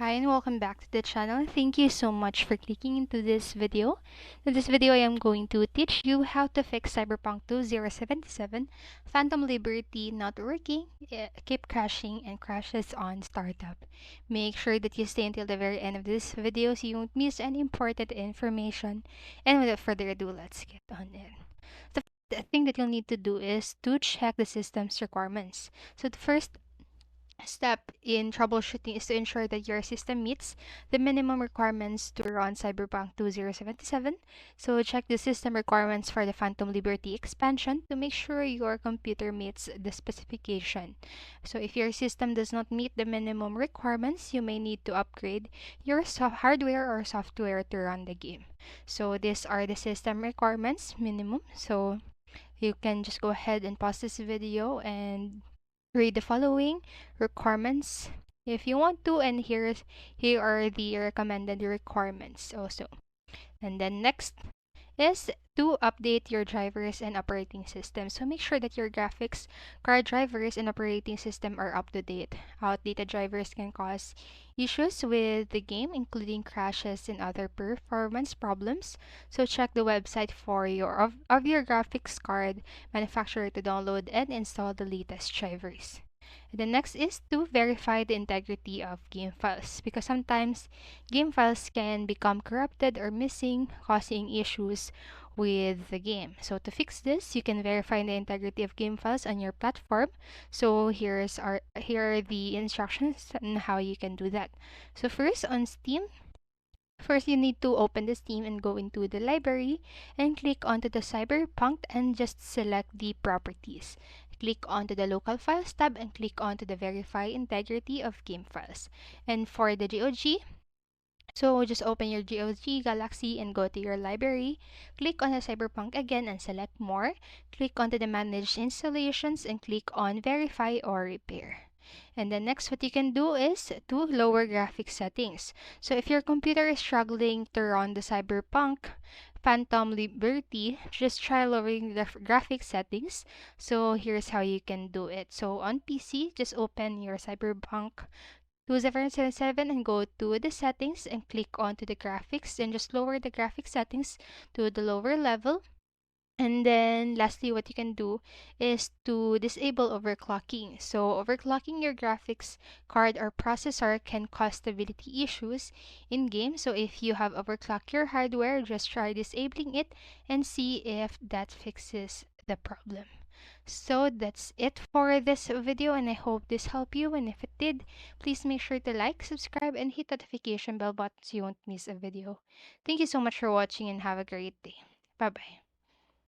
Hi and welcome back to the channel. Thank you so much for clicking into this video. In this video, I am going to teach you how to fix Cyberpunk 2077 Phantom Liberty not working, keep crashing, and crashes on startup. Make sure that you stay until the very end of this video so you won't miss any important information. And without further ado, let's get on it. The thing that you'll need to do is to check the system's requirements. So the first step in troubleshooting is to ensure that your system meets the minimum requirements to run Cyberpunk 2077. So check the system requirements for the Phantom Liberty expansion to make sure your computer meets the specification. So if your system does not meet the minimum requirements, you may need to upgrade your hardware or software to run the game. So these are the system requirements minimum. So you can just go ahead and pause this video and read the following requirements if you want to, and here are the recommended requirements also. And then next is to update your drivers and operating system. So make sure that your graphics card drivers and operating system are up to date. Outdated drivers can cause issues with the game, including crashes and other performance problems. So check the website for of your graphics card manufacturer to download and install the latest drivers. The next is to verify the integrity of game files, because sometimes game files can become corrupted or missing, causing issues with the game. So to fix this, you can verify the integrity of game files on your platform. So here are the instructions on how you can do that. So first, on Steam, first, you need to open the Steam and go into the library and click onto the Cyberpunk and just select the properties. Click onto the local files tab and click onto the verify integrity of game files. And for the GOG, so just open your GOG Galaxy and go to your library. Click on the Cyberpunk again and select more. Click onto the manage installations and click on verify or repair. And then next, what you can do is to lower graphics settings. So if your computer is struggling to run the Cyberpunk Phantom Liberty, just try lowering the graphics settings. So here's how you can do it. So on PC, just open your Cyberpunk 2777 and go to the settings and click onto the graphics and just lower the graphics settings to the lower level. And then lastly, what you can do is to disable overclocking. So overclocking your graphics card or processor can cause stability issues in games. So if you have overclocked your hardware, just try disabling it and see if that fixes the problem. So that's it for this video, and I hope this helped you. And if it did, please make sure to like, subscribe, and hit the notification bell button so you won't miss a video. Thank you so much for watching and have a great day. Bye bye.